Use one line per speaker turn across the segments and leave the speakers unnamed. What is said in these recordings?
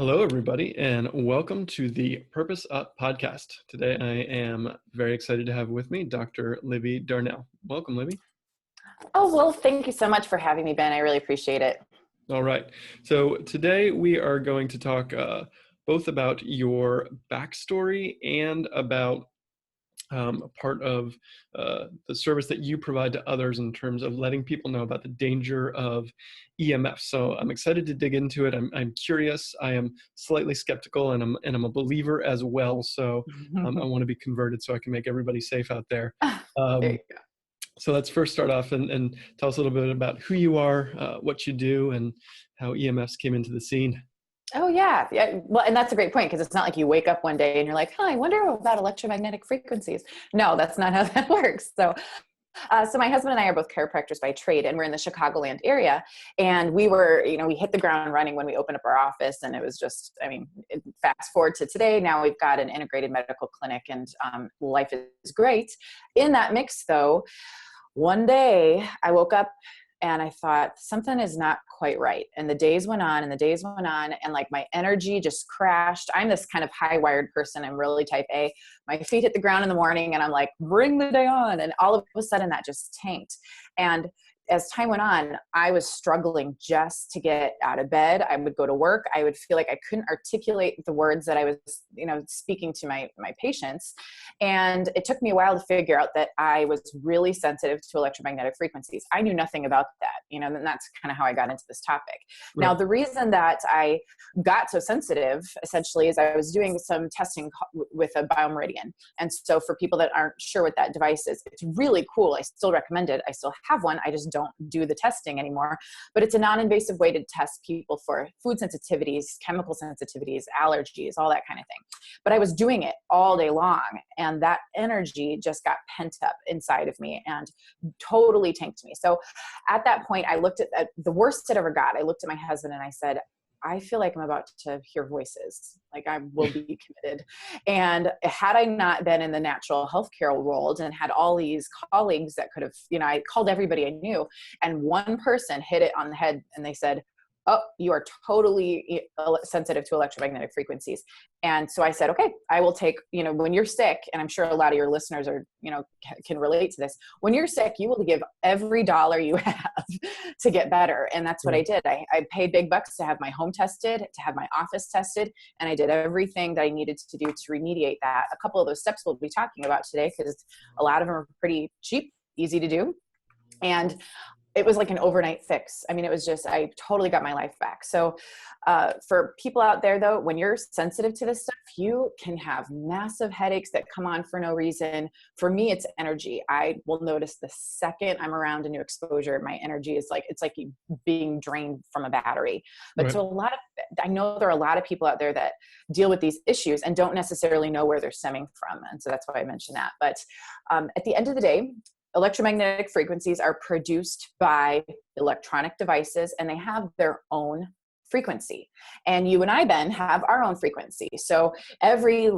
Hello, everybody, and welcome to the Purpose Up podcast. Today, I am very excited to have with me Dr. Libby Darnell. Welcome, Libby.
Oh, well, thank you so much for having me, Ben. I really appreciate it.
All right. So today we are going to talk both about your backstory and about part of the service that you provide to others in terms of letting people know about the danger of EMFs. So I'm excited to dig into it. I'm curious. I am slightly skeptical, and I'm a believer as well. So I want to be converted so I can make everybody safe out there.
There you go.
So let's first start off and tell us a little bit about who you are, what you do, and how EMFs came into the scene.
Oh, yeah. Well, and that's a great point, because it's not like you wake up one day and you're like, I wonder about electromagnetic frequencies. No, that's not how that works. So my husband and I are both chiropractors by trade, and we're in the Chicagoland area. And we hit the ground running when we opened up our office, and it was just, fast forward to today. Now we've got an integrated medical clinic, and life is great. In that mix, though, one day I woke up and I thought something is not quite right. And the days went on and like my energy just crashed. I'm this kind of high wired person. I'm really type A. My feet hit the ground in the morning and I'm like, bring the day on. And all of a sudden that just tanked. And as time went on, I was struggling just to get out of bed. I would go to work. I would feel like I couldn't articulate the words that I was, speaking to my patients. And it took me a while to figure out that I was really sensitive to electromagnetic frequencies. I knew nothing about that, and that's kind of how I got into this topic. Right. Now, the reason that I got so sensitive, essentially, is I was doing some testing with a biomeridian. And so for people that aren't sure what that device is, it's really cool. I still recommend it. I still have one. I just don't do the testing anymore, but it's a non-invasive way to test people for food sensitivities, chemical sensitivities, allergies, all that kind of thing. But I was doing it all day long, and that energy just got pent up inside of me and totally tanked me. So at that point, I looked at the worst it ever got. I looked at my husband and I said, I feel like I'm about to hear voices, like I will be committed. And had I not been in the natural healthcare world and had all these colleagues that could have, I called everybody I knew, and one person hit it on the head and they said, oh, you are totally sensitive to electromagnetic frequencies. And so I said, okay, I will take, when you're sick, and I'm sure a lot of your listeners are, can relate to this. When you're sick, you will give every dollar you have to get better. And that's what I did. I paid big bucks to have my home tested, to have my office tested. And I did everything that I needed to do to remediate that. A couple of those steps we'll be talking about today, because a lot of them are pretty cheap, easy to do. And it was like an overnight fix. It was just, I totally got my life back. So for people out there, though, when you're sensitive to this stuff, you can have massive headaches that come on for no reason. For me, it's energy. I will notice the second I'm around a new exposure, my energy is like, it's like being drained from a battery. But right. So I know there are a lot of people out there that deal with these issues and don't necessarily know where they're stemming from. And so that's why I mentioned that. But at the end of the day, electromagnetic frequencies are produced by electronic devices, and they have their own frequency. And you and I, Ben, have our own frequency. So every,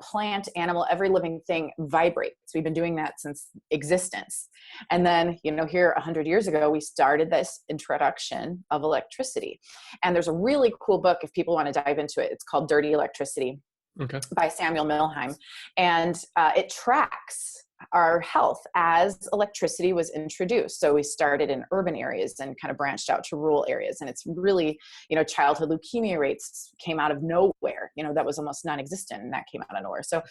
plant, animal, every living thing vibrates. We've been doing that since existence. And then, here 100 years ago, we started this introduction of electricity. And there's a really cool book, if people want to dive into it. It's called Dirty Electricity. Okay. By Samuel Middleham. And it tracks our health as electricity was introduced. So we started in urban areas and kind of branched out to rural areas. And it's really, childhood leukemia rates came out of nowhere. That was almost non-existent, and that came out of nowhere. So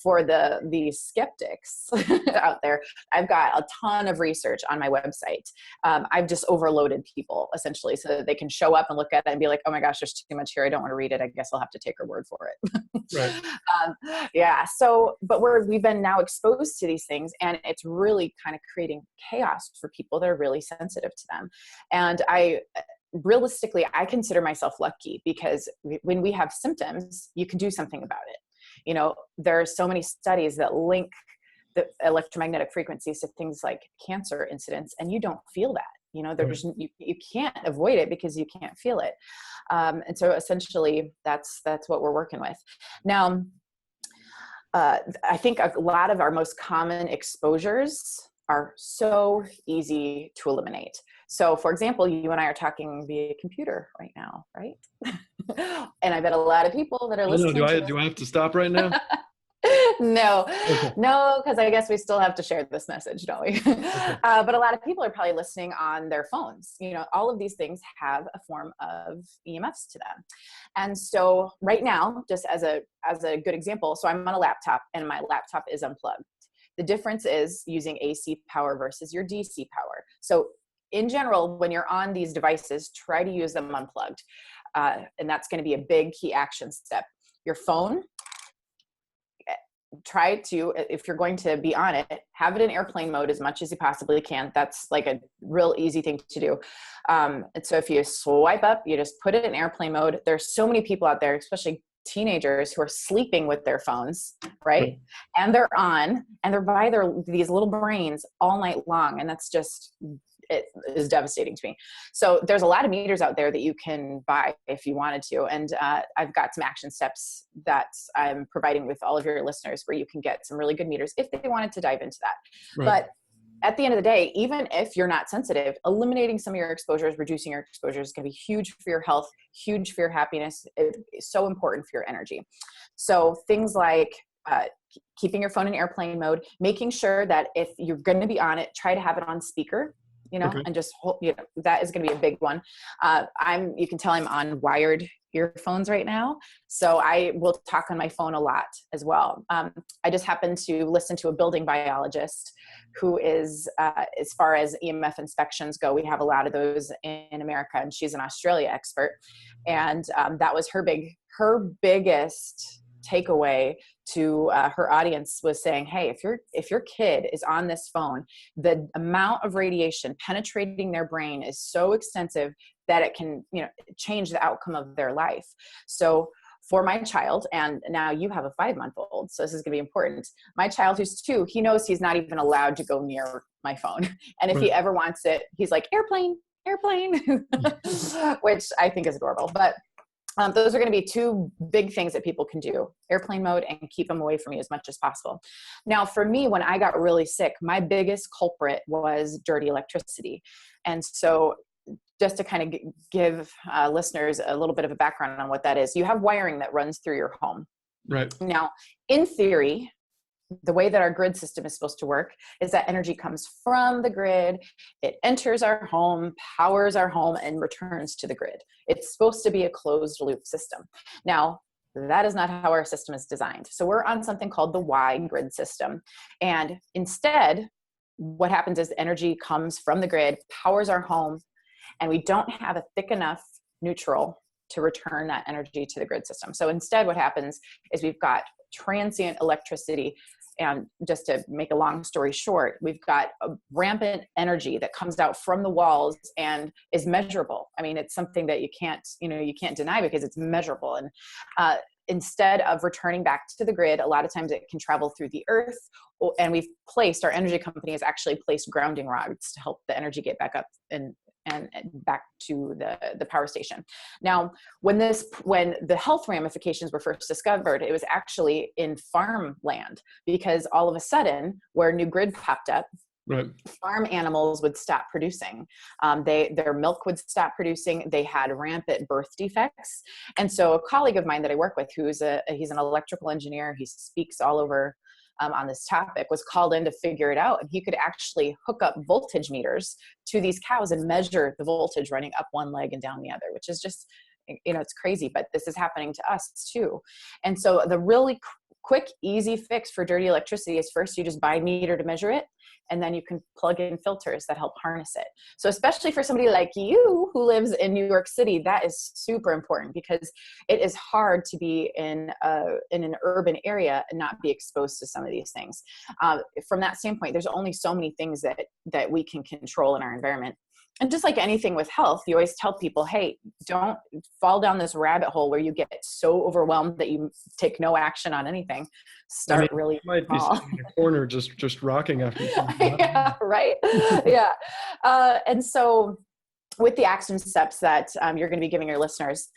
for the skeptics out there, I've got a ton of research on my website. I've just overloaded people, essentially, so that they can show up and look at it and be like, oh my gosh, there's too much here. I don't want to read it. I guess I'll have to take her word for it. Right. Yeah. So, but we've been now exposed to these things, and it's really kind of creating chaos for people that are really sensitive to them. And realistically, I consider myself lucky, because when we have symptoms, you can do something about it. There are so many studies that link the electromagnetic frequencies to things like cancer incidents, and you don't feel that. There's you can't avoid it because you can't feel it. And so essentially that's what we're working with. Now, I think a lot of our most common exposures are so easy to eliminate. So for example, you and I are talking via computer right now, right? And I bet a lot of people that are
I know.
listening to
Do I have to stop right now?
no,
Okay.
no, because I guess we still have to share this message, don't we?
Okay.
But a lot of people are probably listening on their phones. All of these things have a form of EMFs to them. And so right now, just as a good example, so I'm on a laptop and my laptop is unplugged. The difference is using AC power versus your DC power. So in general, when you're on these devices, try to use them unplugged. And that's going to be a big key action step. Your phone, try to, if you're going to be on it, have it in airplane mode as much as you possibly can. That's like a real easy thing to do. And so if you swipe up, you just put it in airplane mode. There's so many people out there, especially teenagers, who are sleeping with their phones, right? And they're on, and they're by these little brains all night long. And that's just, it is devastating to me. So there's a lot of meters out there that you can buy if you wanted to. And I've got some action steps that I'm providing with all of your listeners where you can get some really good meters if they wanted to dive into that.
Right.
But at the end of the day, even if you're not sensitive, eliminating some of your exposures, reducing your exposures is going to be huge for your health, huge for your happiness. It's so important for your energy. So things like keeping your phone in airplane mode, making sure that if you're going to be on it, try to have it on speaker.
Okay.
And just hold, that is going to be a big one. You can tell I'm on wired earphones right now. So I will talk on my phone a lot as well. I just happened to listen to a building biologist who is, as far as EMF inspections go, we have a lot of those in America, and she's an Australia expert. And that was her biggest takeaway to her audience was saying, hey, if your kid is on this phone, the amount of radiation penetrating their brain is so extensive that it can, change the outcome of their life. So for my child, and now you have a 5-month-old, so this is going to be important. My child, who's 2, he knows he's not even allowed to go near my phone. And if he ever wants it, he's like, airplane, which I think is adorable. But those are going to be 2 big things that people can do: airplane mode and keep them away from you as much as possible. Now, for me, when I got really sick, my biggest culprit was dirty electricity. And so just to kind of give listeners a little bit of a background on what that is, you have wiring that runs through your home.
Right.
Now, in theory, the way that our grid system is supposed to work is that energy comes from the grid, it enters our home, powers our home, and returns to the grid. It's supposed to be a closed loop system. Now, that is not how our system is designed. So we're on something called the Y grid system. And instead, what happens is the energy comes from the grid, powers our home, and we don't have a thick enough neutral to return that energy to the grid system. So instead, what happens is we've got transient electricity. And just to make a long story short, we've got a rampant energy that comes out from the walls and is measurable. I mean, it's something that you can't deny because it's measurable. And instead of returning back to the grid, a lot of times it can travel through the earth. And our energy company has actually placed grounding rods to help the energy get back up and back to the power station. Now, when the health ramifications were first discovered, it was actually in farmland, because all of a sudden, where new grid popped up, farm animals would stop producing. Their milk would stop producing. They had rampant birth defects. And so a colleague of mine that I work with, he's an electrical engineer, he speaks all over on this topic, was called in to figure it out. And he could actually hook up voltage meters to these cows and measure the voltage running up one leg and down the other, which is just, it's crazy, but this is happening to us too. And so the really quick, easy fix for dirty electricity is first you just buy a meter to measure it, and then you can plug in filters that help harness it. So especially for somebody like you who lives in New York City, that is super important, because it is hard to be in an urban area and not be exposed to some of these things. From that standpoint, there's only so many things that we can control in our environment. And just like anything with health, you always tell people, hey, don't fall down this rabbit hole where you get so overwhelmed that you take no action on anything. Start really
small. Might be sitting in a corner just rocking after you.
Yeah, right? Yeah. And so with the action steps that you're going to be giving your listeners,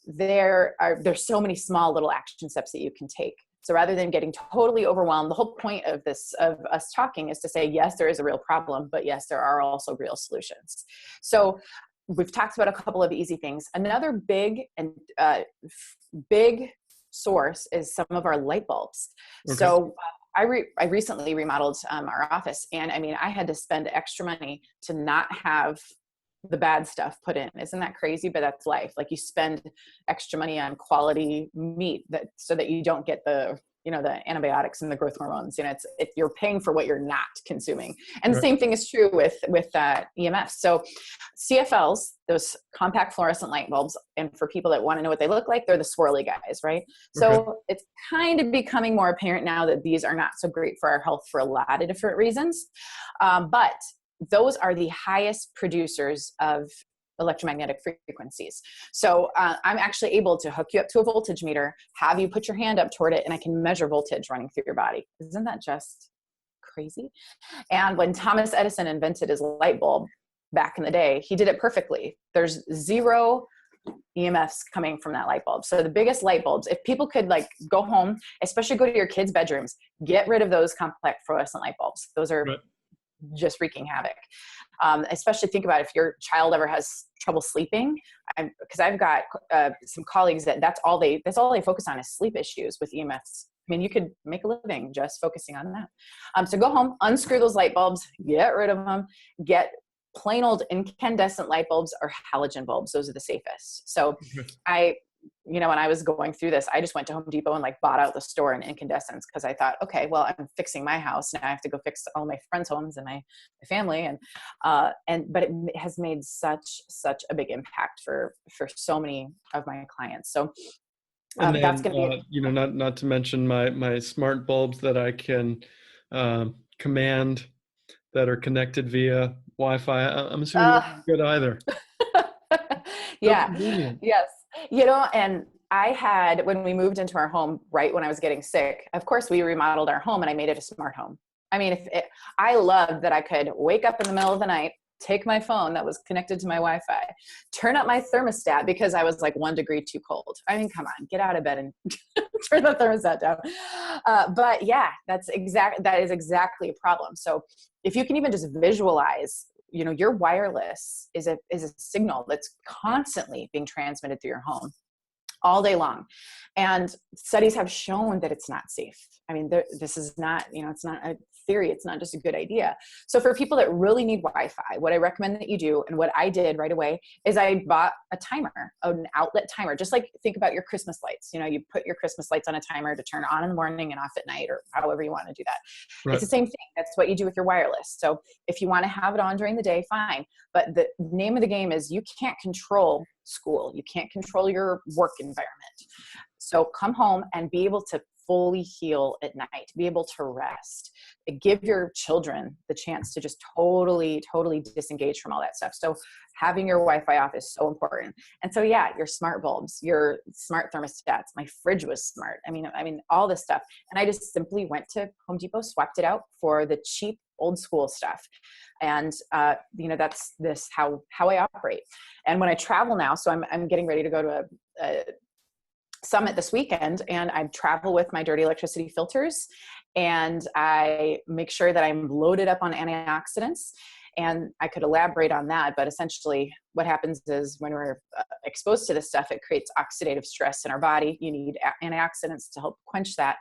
there's so many small little action steps that you can take. So rather than getting totally overwhelmed, the whole point of us talking is to say, yes, there is a real problem, but yes, there are also real solutions. So we've talked about a couple of easy things. Another big source is some of our light bulbs. Okay. So I recently remodeled our office, and I mean, I had to spend extra money to not have the bad stuff put in. Isn't that crazy? But that's life. Like, you spend extra money on quality meat so that you don't get the antibiotics and the growth hormones. You're paying for what you're not consuming. And the same thing is true with EMFs. So CFLs, those compact fluorescent light bulbs, and for people that want to know what they look like, they're the swirly guys, right? So it's kind of becoming more apparent now that these are not so great for our health for a lot of different reasons. But those are the highest producers of electromagnetic frequencies. So I'm actually able to hook you up to a voltage meter, have you put your hand up toward it, and I can measure voltage running through your body. Isn't that just crazy? And when Thomas Edison invented his light bulb back in the day, he did it perfectly. There's 0 EMFs coming from that light bulb. So the biggest light bulbs, if people could go home, especially go to your kids' bedrooms, get rid of those complex fluorescent light bulbs. Those are just wreaking havoc. Especially think about if your child ever has trouble sleeping, because I've got some colleagues that's all they focus on is sleep issues with EMFs. I mean, you could make a living just focusing on that. So go home, unscrew those light bulbs, get rid of them, get plain old incandescent light bulbs or halogen bulbs. Those are the safest. So when I was going through this, I just went to Home Depot and bought out the store in incandescents, because I thought, okay, well, I'm fixing my house now. I have to go fix all my friends' homes and my family, but it has made such a big impact for so many of my clients. So
and then,
that's going to be
not to mention my smart bulbs that I can command, that are connected via Wi-Fi. I'm assuming you're not good either.
Yeah. Yes. And I had, when we moved into our home, right when I was getting sick, of course we remodeled our home and I made it a smart home. I mean, I loved that I could wake up in the middle of the night, take my phone that was connected to my Wi-Fi, turn up my thermostat because I was 1 degree too cold. I mean, come on, get out of bed and turn the thermostat down. But yeah, that is exactly a problem. So if you can even just visualize, your wireless is a signal that's constantly being transmitted through your home all day long. And studies have shown that it's not safe. I mean, this is not, it's not a theory. It's not just a good idea. So for people that really need Wi-Fi, what I recommend that you do, and what I did right away, is I bought a timer, an outlet timer. Just think about your Christmas lights. You put your Christmas lights on a timer to turn on in the morning and off at night, or however you want to do that. Right. It's the same thing. That's what you do with your wireless. So if you want to have it on during the day, fine. But the name of the game is you can't control school. You can't control your work environment. So come home and be able to fully heal at night, be able to rest, give your children the chance to just totally disengage from all that stuff. So having your Wi-Fi off is so important. And so, yeah, your smart bulbs, your smart thermostats, my fridge was smart. I mean, all this stuff. And I just simply went to Home Depot, swapped it out for the cheap old school stuff. And, that's how I operate. And when I travel now, so I'm getting ready to go to a summit this weekend, and I travel with my dirty electricity filters, and I make sure that I'm loaded up on antioxidants. And I could elaborate on that, but essentially what happens is when we're exposed to this stuff, it creates oxidative stress in our body. You need antioxidants to help quench that.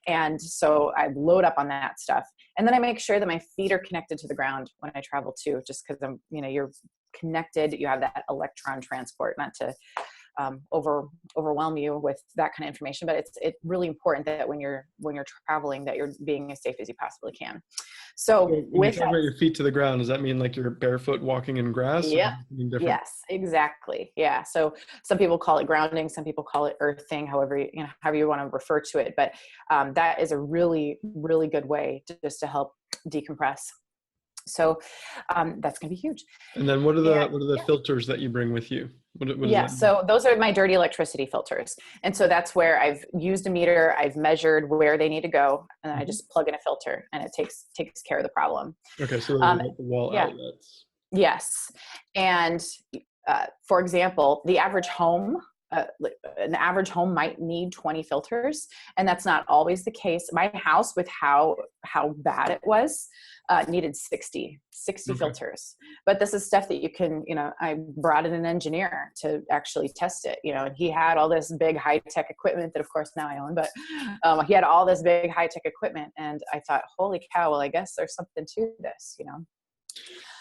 And so I load up on that stuff. And then I make sure that my feet are connected to the ground when I travel too, just because you're connected, you have that electron transport, not to overwhelm you with that kind of information, but it's really important that when you're traveling, that you're being as safe as you possibly can. So
when you talk about your feet to the ground, does that mean you're barefoot walking in grass?
Yeah. Yes, exactly. Yeah. So some people call it grounding, some people call it earthing, however you want to refer to it. But that is a really, really good way to help decompress. So that's going to be huge.
And then what are the filters that you bring with you?
So those are my dirty electricity filters. And so that's where I've used a meter, I've measured where they need to go, and I just plug in a filter, and it takes care of the problem.
Okay, so the wall outlets.
Yes. And for example, the average home an average home might need 20 filters, and that's not always the case. My house, with how bad it was, needed 60
Okay.
filters. But this is stuff that you can, I brought in an engineer to actually test it, and he had all this big high-tech equipment that of course now I own, but he had all this big high-tech equipment, and I thought, holy cow, well, I guess there's something to this,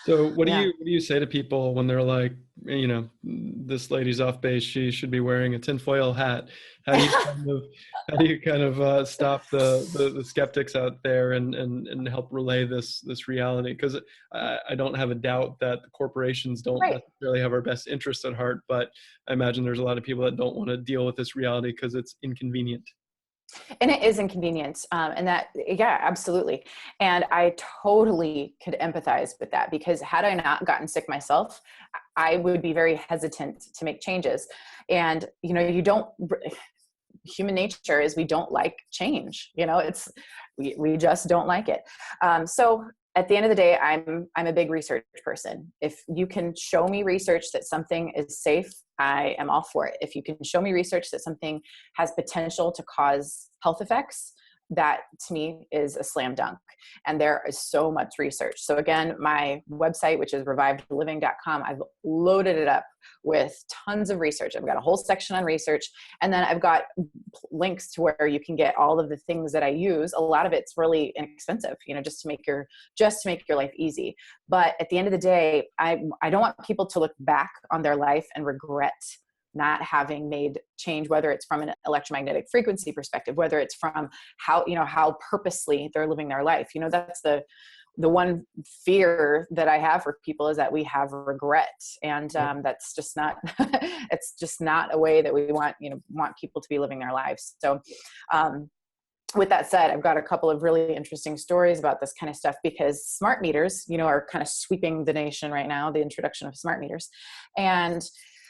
So what do
Yeah.
you say to people when they're like, this lady's off base, she should be wearing a tinfoil hat? How do you kind of stop the skeptics out there and help relay this reality? Because I don't have a doubt that the corporations don't
Right.
necessarily have our best interests at heart, but I imagine there's a lot of people that don't want to deal with this reality because it's inconvenient.
And it is inconvenient. And that, yeah, absolutely. And I totally could empathize with that, because had I not gotten sick myself, I would be very hesitant to make changes. And, human nature is we don't like change. We just don't like it. So at the end of the day, I'm a big research person. If you can show me research that something is safe, I am all for it. If you can show me research that something has potential to cause health effects, that to me is a slam dunk. And there is so much research. So again, my website, which is revivedliving.com, I've loaded it up with tons of research. I've got a whole section on research, and then I've got links to where you can get all of the things that I use. A lot of it's really inexpensive, just to make your life easy. But at the end of the day, I don't want people to look back on their life and regret not having made change, whether it's from an electromagnetic frequency perspective, whether it's from how purposely they're living their life. That's the one fear that I have for people, is that we have regret. And that's just not, it's just not a way that we want people to be living their lives. So, with that said, I've got a couple of really interesting stories about this kind of stuff, because smart meters, are kind of sweeping the nation right now, the introduction of smart meters. And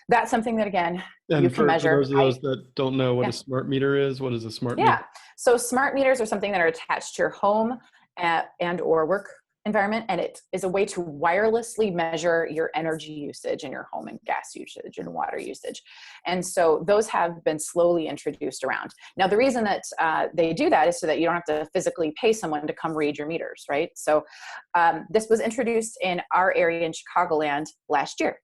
that's something that, again,
And
you can measure.
For those of those that don't know what
Yeah.
a smart meter is, what is a smart meter?
Yeah. So smart meters are something that are attached to your home and or work environment. And it is a way to wirelessly measure your energy usage in your home, and gas usage and water usage. And so those have been slowly introduced around. Now, the reason that they do that is so that you don't have to physically pay someone to come read your meters, right? So this was introduced in our area in Chicagoland last year.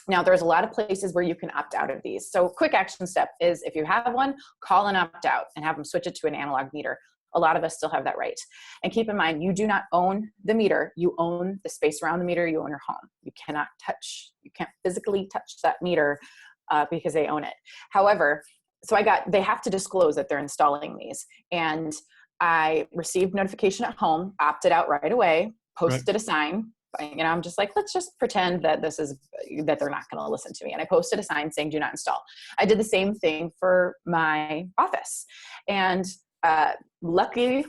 Now, there's a lot of places where you can opt out of these. So quick action step is, if you have one, call and opt out and have them switch it to an analog meter. A lot of us still have that right. And keep in mind, you do not own the meter. You own the space around the meter. You own your home. You can't physically touch that meter because they own it. However, they have to disclose that they're installing these. And I received notification at home, opted out right away, posted a sign. I'm just like, let's just pretend that that they're not going to listen to me. And I posted a sign saying, do not install. I did the same thing for my office. And lucky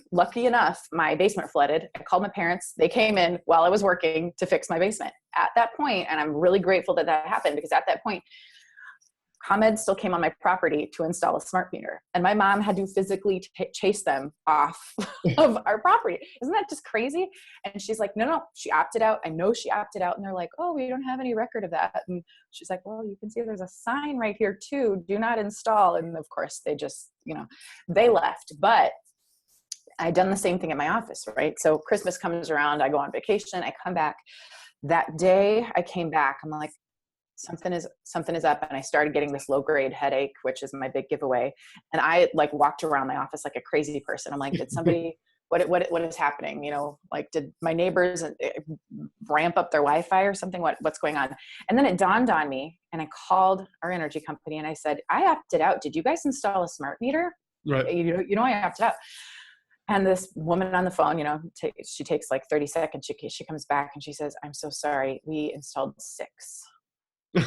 enough, my basement flooded. I called my parents. They came in while I was working to fix my basement at that point. And I'm really grateful that happened, because at that point, ComEd still came on my property to install a smart meter, and my mom had to physically chase them off of our property. Isn't that just crazy? And she's like, no, she opted out. I know she opted out. And they're like, oh, we don't have any record of that. And she's like, well, you can see there's a sign right here too, do not install. And of course they just, they left. But I'd done the same thing at my office, right? So Christmas comes around, I go on vacation, I come back. That day I came back, I'm like, something is up. And I started getting this low grade headache, which is my big giveaway. And I walked around my office like a crazy person. I'm like, did somebody, what is happening? Did my neighbors ramp up their Wi-Fi or something? What's going on? And then it dawned on me, and I called our energy company and I said, I opted out. Did you guys install a smart meter?
Right.
I opted out. And this woman on the phone, she takes like 30 seconds. She comes back and she says, I'm so sorry. We installed 6. I'm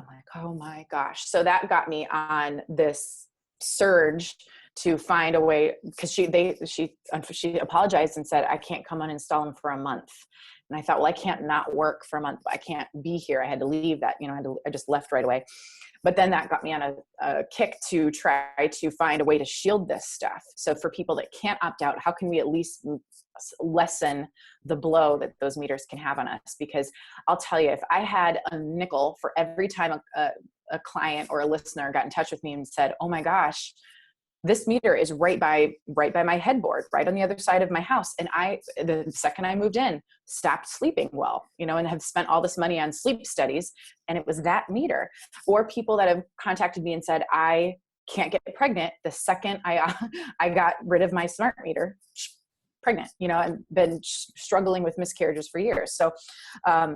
like, oh my gosh. So that got me on this surge to find a way, because she apologized and said, I can't come uninstall them for a month. And I thought, well, I can't not work for a month. I can't be here. I had to leave that, I just left right away. But then that got me on a kick to try to find a way to shield this stuff. So for people that can't opt out, how can we at least lessen the blow that those meters can have on us? Because I'll tell you, if I had a nickel for every time a client or a listener got in touch with me and said, oh my gosh, this meter is right by my headboard, right on the other side of my house. And the second I moved in, stopped sleeping well, and have spent all this money on sleep studies. And it was that meter. Or people that have contacted me and said, I can't get pregnant the second I got rid of my smart meter, pregnant, and been struggling with miscarriages for years. So,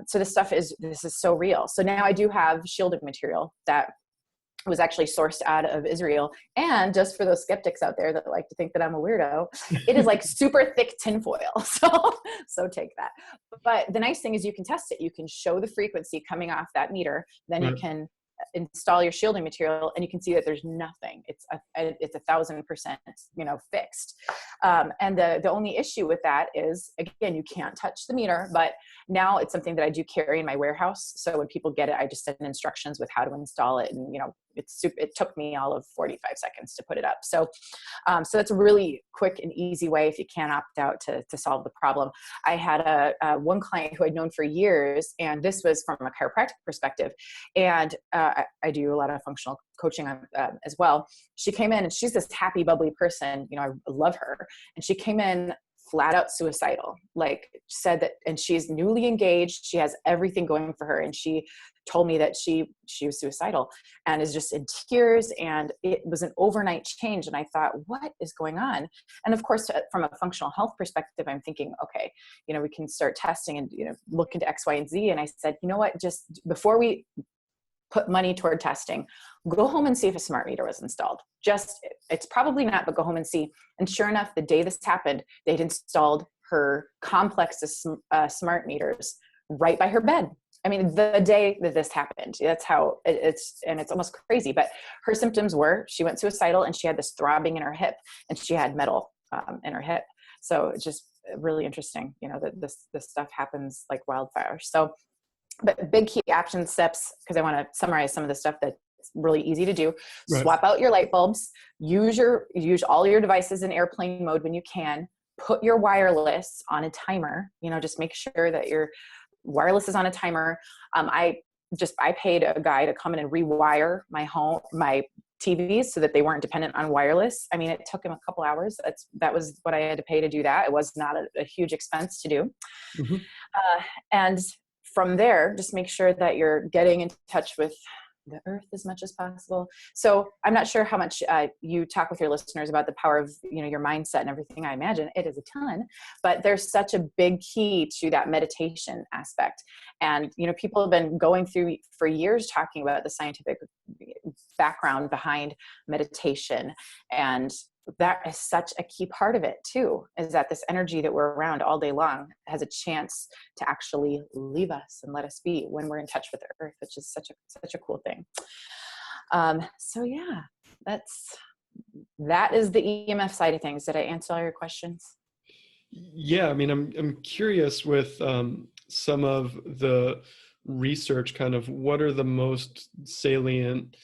so this is so real. So now I do have shielding material that was actually sourced out of Israel. And just for those skeptics out there that like to think that I'm a weirdo, it is like super thick tinfoil. So take that. But the nice thing is you can test it. You can show the frequency coming off that meter. Then you can install your shielding material and you can see that there's nothing. It's 1,000%, fixed. And the only issue with that is, again, you can't touch the meter, but now it's something that I do carry in my warehouse. So when people get it, I just send instructions with how to install it. And, it took me all of 45 seconds to put it up. So that's a really quick and easy way if you can't opt out to solve the problem. I had one client who I'd known for years, and this was from a chiropractic perspective. And I do a lot of functional coaching as well. She came in and she's this happy, bubbly person. I love her. And she came in flat out suicidal, like said that, and she's newly engaged. She has everything going for her. And she told me that she was suicidal and is just in tears. And it was an overnight change. And I thought, what is going on? And of course, from a functional health perspective, I'm thinking, okay, we can start testing and, look into X, Y, and Z. And I said, you know what, just before we put money toward testing, go home and see if a smart meter was installed. It's probably not, but go home and see. And sure enough, the day this happened, they'd installed her complex of smart meters right by her bed. I mean, the day that this happened, that's how it's almost crazy. But her symptoms were, she went suicidal and she had this throbbing in her hip and she had metal in her hip. So it's just really interesting, that this stuff happens like wildfire. So, but big key action steps, because I want to summarize some of the stuff that's really easy to do. Right. Swap out your light bulbs, use all your devices in airplane mode when you can, put your wireless on a timer, just make sure that your wireless is on a timer. I paid a guy to come in and rewire my TVs so that they weren't dependent on wireless. I mean, it took him a couple hours. That was what I had to pay to do that. It was not a huge expense to do. Mm-hmm. And from there, just make sure that you're getting in touch with the earth as much as possible. So I'm not sure how much you talk with your listeners about the power of, your mindset and everything. I imagine it is a ton, but there's such a big key to that meditation aspect. And, people have been going through for years talking about the scientific background behind meditation. And that is such a key part of it too, is that this energy that we're around all day long has a chance to actually leave us and let us be when we're in touch with the earth, which is such a cool thing. So yeah, that is the EMF side of things. Did I answer all your questions?
Yeah. I mean, I'm curious with some of the research, kind of what are the most salient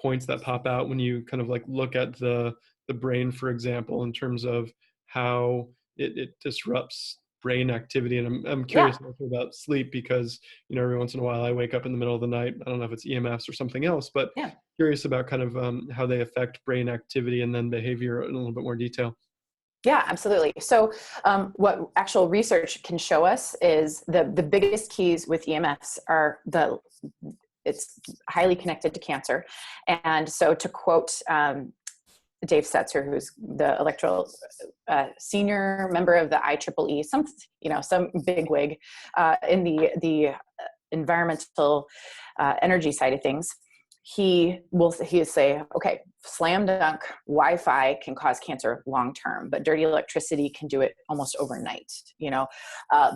points that pop out when you kind of like look at the brain, for example, in terms of how it disrupts brain activity. And I'm curious also about sleep, because, every once in a while I wake up in the middle of the night. I don't know if it's EMFs or something else, but curious about kind of how they affect brain activity and then behavior in a little bit more detail.
Yeah, absolutely. So what actual research can show us is the biggest keys with EMFs are it's highly connected to cancer. And so to quote Dave Setzer, who's the senior member of the IEEE, some big wig in the environmental energy side of things, he will say, okay, slam dunk, Wi-Fi can cause cancer long-term, but dirty electricity can do it almost overnight,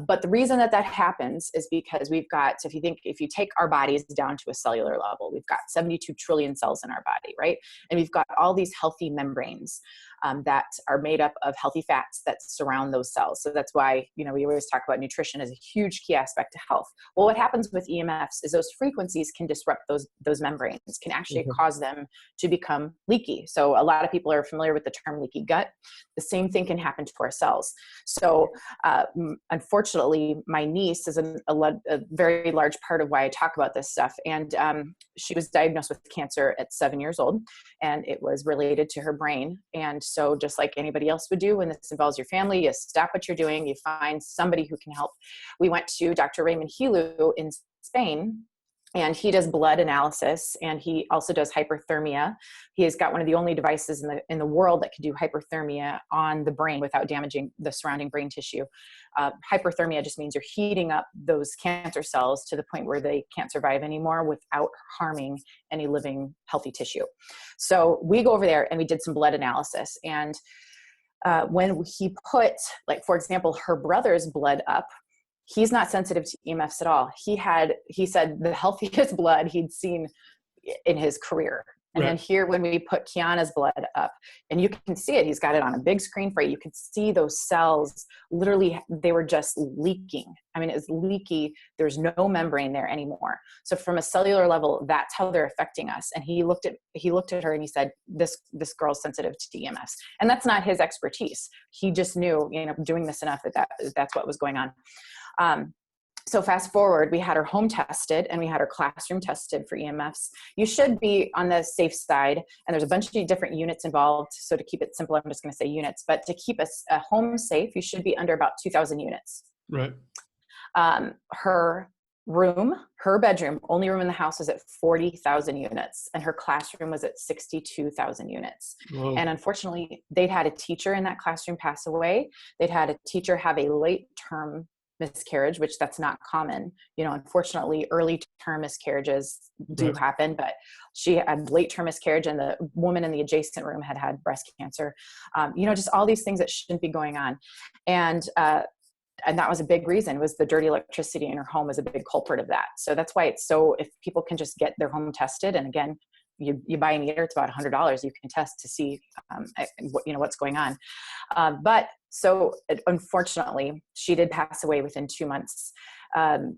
but the reason that happens is because we've got, so if you take our bodies down to a cellular level, we've got 72 trillion cells in our body, right? And we've got all these healthy membranes. that are made up of healthy fats that surround those cells. So that's why, we always talk about nutrition as a huge key aspect to health. Well, what happens with EMFs is those frequencies can disrupt those membranes, can actually cause them to become leaky. So a lot of people are familiar with the term leaky gut. The same thing can happen to our cells. So unfortunately, my niece is a very large part of why I talk about this stuff. And she was diagnosed with cancer at 7 years old, and it was related to her brain. And so just like anybody else would do when this involves your family, you stop what you're doing, you find somebody who can help. We went to Dr. Raymond Hilu in Spain, and he does blood analysis, and he also does hyperthermia. He has got one of the only devices in the world that can do hyperthermia on the brain without damaging the surrounding brain tissue. Hyperthermia just means you're heating up those cancer cells to the point where they can't survive anymore without harming any living healthy tissue. So we go over there and we did some blood analysis. And when he put, like, for example, her brother's blood up, he's not sensitive to EMFs at all. He said the healthiest blood he'd seen in his career. And then here, when we put Kiana's blood up, and you can see it, he's got it on a big screen for you. You can see those cells, literally, they were just leaking. I mean, it's leaky. There's no membrane there anymore. So from a cellular level, that's how they're affecting us. And he looked at her and he said, this girl's sensitive to EMFs. And that's not his expertise. He just knew, doing this enough that's what was going on. So fast forward, we had her home tested and we had her classroom tested for EMFs. You should be on the safe side, and there's a bunch of different units involved. So to keep it simple, I'm just going to say units, but to keep a home safe, you should be under about 2,000 units.
Right.
Her bedroom, only room in the house, was at 40,000 units, and her classroom was at 62,000 units. Whoa. And unfortunately, they'd had a teacher in that classroom pass away. They'd had a teacher have a late term miscarriage, which that's not common. Unfortunately, early term miscarriages do happen, but she had late term miscarriage, and the woman in the adjacent room had breast cancer. Just all these things that shouldn't be going on. And that was a big reason, was the dirty electricity in her home was a big culprit of that. So that's why it's so, if people can just get their home tested, and again, you buy a meter, it's about $100. You can test to see, what's going on. But so unfortunately, she did pass away within 2 months. And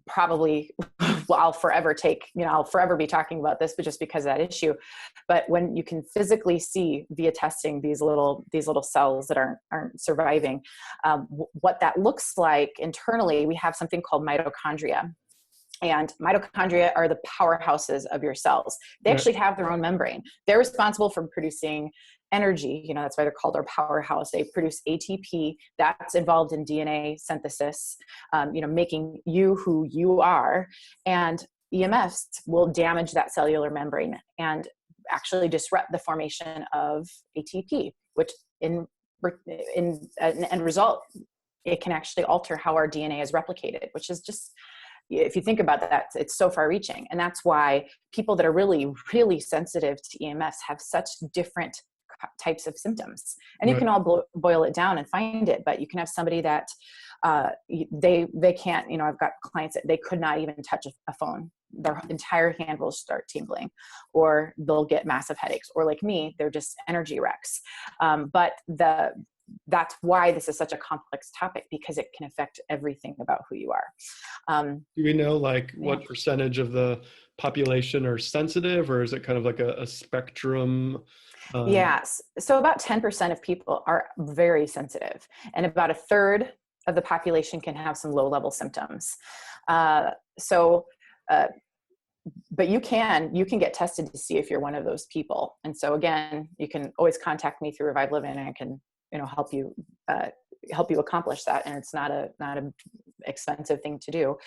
probably, I'll forever be talking about this, but just because of that issue. But when you can physically see via testing these little cells that aren't surviving, what that looks like internally, we have something called mitochondria. And mitochondria are the powerhouses of your cells. They actually have their own membrane. They're responsible for producing energy. That's why they're called our powerhouse. They produce ATP that's involved in DNA synthesis, making you who you are. And EMFs will damage that cellular membrane and actually disrupt the formation of ATP, which in an end result, it can actually alter how our DNA is replicated, which is just, if you think about that, it's so far reaching. And that's why people that are really, really sensitive to EMFs have such different types of symptoms. And you can all boil it down and find it, but you can have somebody that they can't, I've got clients that they could not even touch a phone. Their entire hand will start tingling, or they'll get massive headaches, or like me, they're just energy wrecks. But that's why this is such a complex topic, because it can affect everything about who you are.
Do we know what percentage of the population are sensitive, or is it kind of like a spectrum?
Yes. So about 10% of people are very sensitive, and about a third of the population can have some low-level symptoms. But you can get tested to see if you're one of those people. And so again, you can always contact me through Revive Living, and I can help you accomplish that. And it's not a expensive thing to do.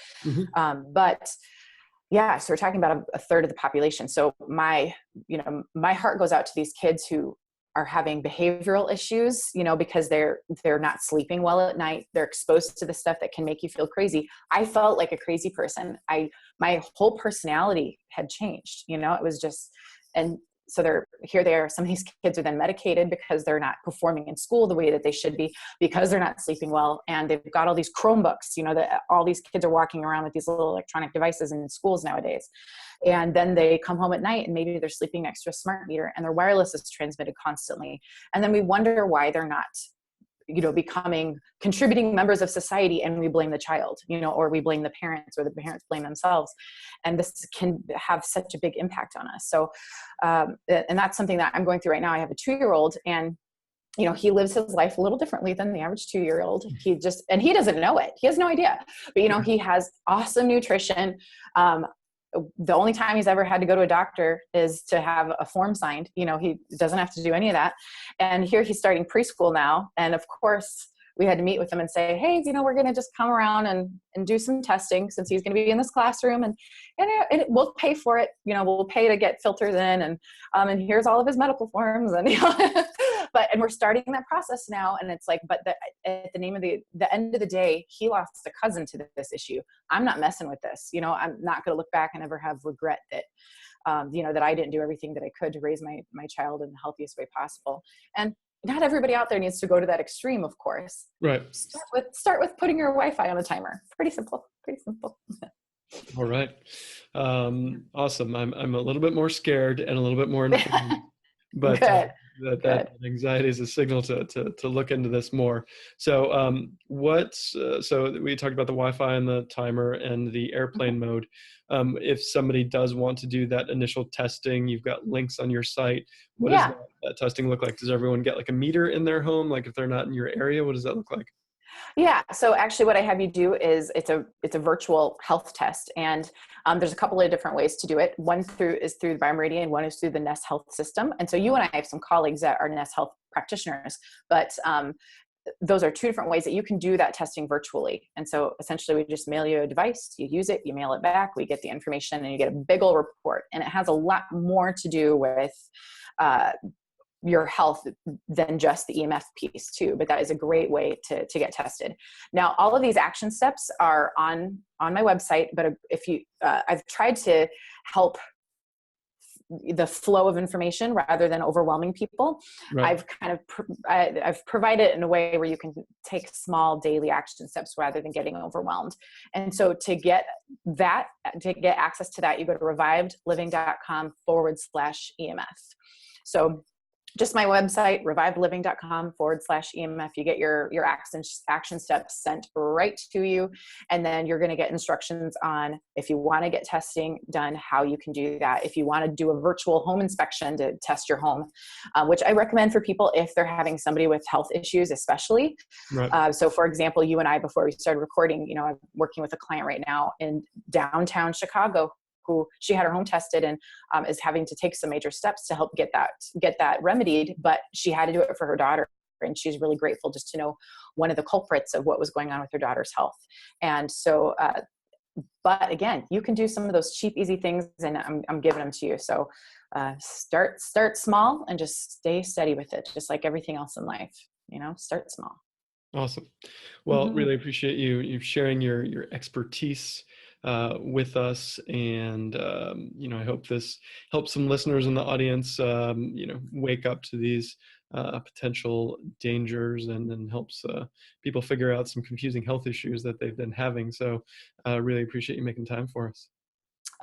But yeah, so we're talking about a third of the population. So my heart goes out to these kids who are having behavioral issues, because they're not sleeping well at night. They're exposed to the stuff that can make you feel crazy. I felt like a crazy person. My whole personality had changed, it was just, and so they are, some of these kids are then medicated because they're not performing in school the way that they should be, because they're not sleeping well. And they've got all these Chromebooks, that all these kids are walking around with these little electronic devices in schools nowadays. And then they come home at night and maybe they're sleeping next to a smart meter and their wireless is transmitted constantly. And then we wonder why they're not becoming contributing members of society, and we blame the child, or we blame the parents, or the parents blame themselves. And this can have such a big impact on us. So, and that's something that I'm going through right now. I have a 2-year-old, and he lives his life a little differently than the average 2-year-old. He doesn't know it. He has no idea, but he has awesome nutrition. The only time he's ever had to go to a doctor is to have a form signed. He doesn't have to do any of that. And here he's starting preschool now. And of course we had to meet with him and say, hey, we're going to just come around and do some testing, since he's going to be in this classroom, and we'll pay for it. We'll pay to get filters in, and here's all of his medical forms, and and we're starting that process now. And it's like, but at the end of the day, he lost a cousin to this issue. I'm not messing with this. I'm not going to look back and ever have regret that, that I didn't do everything that I could to raise my child in the healthiest way possible. And not everybody out there needs to go to that extreme, of course.
Right.
Start with putting your Wi-Fi on a timer. Pretty simple.
All right. Awesome. I'm a little bit more scared and a little bit more informed, but that anxiety is a signal to look into this more. So so we talked about the Wi-Fi and the timer and the airplane mode. If somebody does want to do that initial testing, you've got links on your site. What does that testing look like? Does everyone get like a meter in their home? Like if they're not in your area, what does that look like?
Yeah. So actually what I have you do is it's a virtual health test. And there's a couple of different ways to do it. One is through the BioMeridian, one is through the Nest Health system. And so you and I have some colleagues that are Nest Health practitioners, but those are 2 different ways that you can do that testing virtually. And so essentially we just mail you a device, you use it, you mail it back, we get the information, and you get a big old report. And it has a lot more to do with your health than just the EMF piece too, but that is a great way to get tested. Now, all of these action steps are on my website, but if you, I've tried to help the flow of information rather than overwhelming people. Right. I've provided it in a way where you can take small daily action steps rather than getting overwhelmed. And so to get access to that, you go to revivedliving.com/EMF. So just my website, revivedliving.com/EMF. You get your action steps sent right to you. And then you're going to get instructions on, if you want to get testing done, how you can do that. If you want to do a virtual home inspection to test your home, which I recommend for people if they're having somebody with health issues, especially. Right. So for example, you and I, before we started recording, I'm working with a client right now in downtown Chicago, who she had her home tested and is having to take some major steps to help get that remedied, but she had to do it for her daughter. And she's really grateful just to know one of the culprits of what was going on with her daughter's health. And so, but again, you can do some of those cheap, easy things, and I'm giving them to you. So start small and just stay steady with it, just like everything else in life, start small.
Awesome. Well, really appreciate you sharing your expertise with us, and I hope this helps some listeners in the audience wake up to these potential dangers, and then helps people figure out some confusing health issues that they've been having. So really appreciate you making time for us.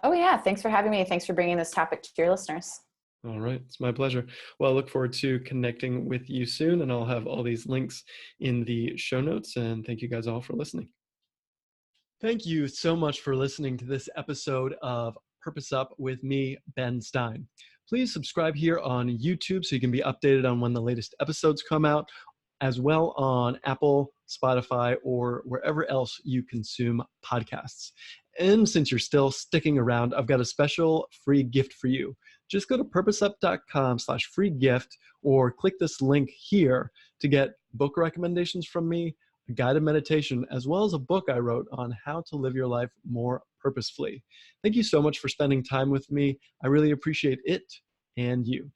Oh yeah, thanks for having me. Thanks for bringing this topic to your listeners.
All right, it's my pleasure. Well, I look forward to connecting with you soon, and I'll have all these links in the show notes, and thank you guys all for listening. Thank you so much for listening to this episode of Purpose Up with me, Ben Stein. Please subscribe here on YouTube so you can be updated on when the latest episodes come out, as well on Apple, Spotify, or wherever else you consume podcasts. And since you're still sticking around, I've got a special free gift for you. Just go to purposeup.com/free gift, or click this link here to get book recommendations from me, a guided meditation, as well as a book I wrote on how to live your life more purposefully. Thank you so much for spending time with me. I really appreciate it and you.